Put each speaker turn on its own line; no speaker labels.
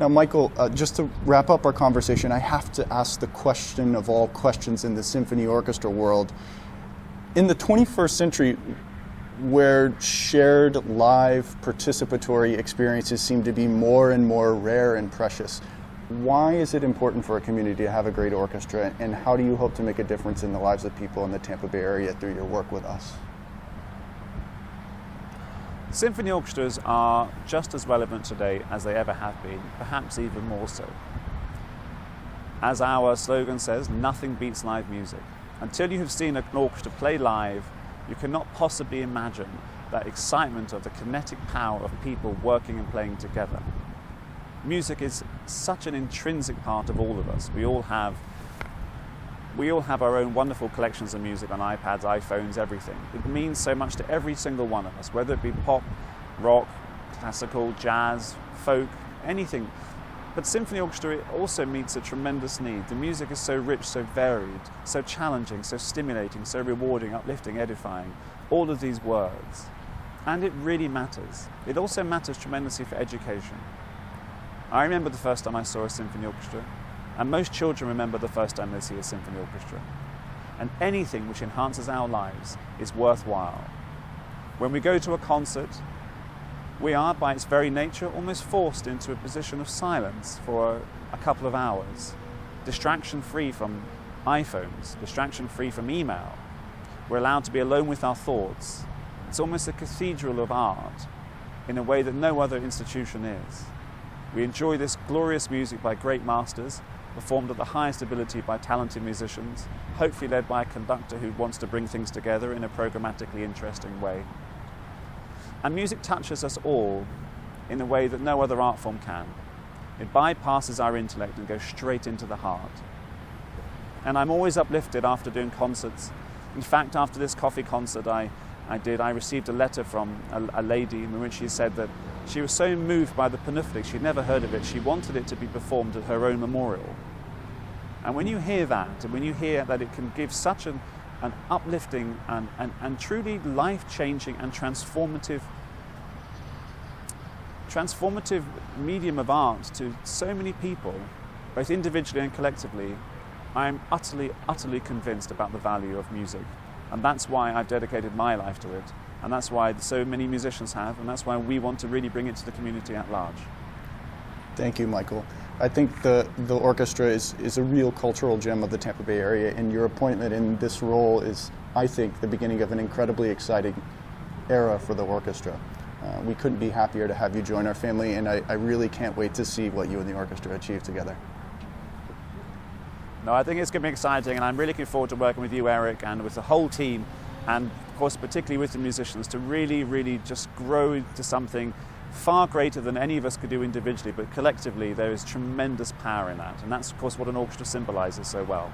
Now, Michael, just to wrap up our conversation, I have to ask the question of all questions in the symphony orchestra world. In the 21st century, where shared live participatory experiences seem to be more and more rare and precious, why is it important for a community to have a great orchestra, and how do you hope to make a difference in the lives of people in the Tampa Bay area through your work with us?
Symphony orchestras are just as relevant today as they ever have been, perhaps even more so. As our slogan says, nothing beats live music. Until you have seen an orchestra play live, you cannot possibly imagine that excitement of the kinetic power of people working and playing together. Music is such an intrinsic part of all of us. We all have our own wonderful collections of music on iPads, iPhones, everything. It means so much to every single one of us, whether it be pop, rock, classical, jazz, folk, anything. But symphony orchestra also meets a tremendous need. The music is so rich, so varied, so challenging, so stimulating, so rewarding, uplifting, edifying, all of these words. And it really matters. It also matters tremendously for education. I remember the first time I saw a symphony orchestra, and most children remember the first time they see a symphony orchestra. And anything which enhances our lives is worthwhile. When we go to a concert, we are, by its very nature, almost forced into a position of silence for a couple of hours, distraction-free from iPhones, distraction-free from email. We're allowed to be alone with our thoughts. It's almost a cathedral of art in a way that no other institution is. We enjoy this glorious music by great masters, performed at the highest ability by talented musicians, hopefully led by a conductor who wants to bring things together in a programmatically interesting way. And music touches us all in a way that no other art form can. It bypasses our intellect and goes straight into the heart. And I'm always uplifted after doing concerts. In fact, after this coffee concert I received a letter from a lady in which she said that she was so moved by the Panoptic, she'd never heard of it, she wanted it to be performed at her own memorial. And when you hear that, and when you hear that it can give such an uplifting and truly life-changing and transformative medium of art to so many people, both individually and collectively, I am utterly, utterly convinced about the value of music. And that's why I've dedicated my life to it. And that's why so many musicians have, and that's why we want to really bring it to the community at large.
Thank you, Michael. I think the orchestra is a real cultural gem of the Tampa Bay area, and your appointment in this role is, I think, the beginning of an incredibly exciting era for the orchestra. We couldn't be happier to have you join our family, and I really can't wait to see what you and the orchestra achieve together.
No, I think it's going to be exciting, and I'm really looking forward to working with you, Eric, and with the whole team, and of course particularly with the musicians, to really, really just grow into something far greater than any of us could do individually, but collectively there is tremendous power in that, and that's of course what an orchestra symbolizes so well.